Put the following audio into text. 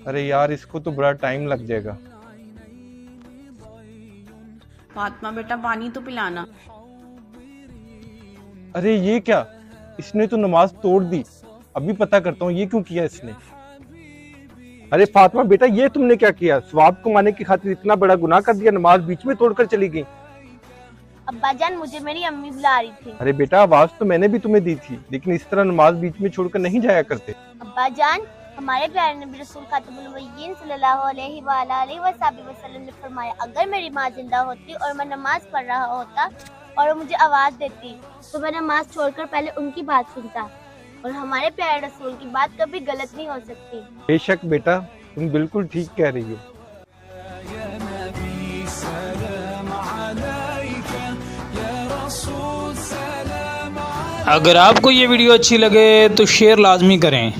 अरे यार इसको तो बड़ा टाइम लग जाएगा। फातिमा बेटा पानी तो पिलाना। अरे ये क्या, इसने तो नमाज तोड़ दी। अभी पता करता हूँ ये क्यों किया इसने। अरे फातिमा बेटा, ये तुमने क्या किया? सवाब कमाने की खातिर इतना बड़ा गुनाह कर दिया, नमाज बीच में तोड़कर चली गई। अब्बा जान, मुझे मेरी अम्मी बुला रही थी। अरे बेटा आवाज तो मैंने भी तुम्हें दी थी, लेकिन इस तरह नमाज बीच में छोड़कर नहीं जाया करते। अब्बा जान, हमारे प्यारे नबी रसूल खातमुल नबिय्यीन सल्लल्लाहु अलैहि वसल्लम ने फरमाया, अगर मेरी माँ जिंदा होती और मैं नमाज पढ़ रहा होता और वो मुझे आवाज देती तो मैं नमाज छोड़कर पहले उनकी बात सुनता, और हमारे प्यारे रसूल की बात कभी गलत नहीं हो सकती। बेशक बेटा, तुम बिल्कुल ठीक कह रही हो। अगर आपको ये वीडियो अच्छी लगे तो शेयर लाजमी करें।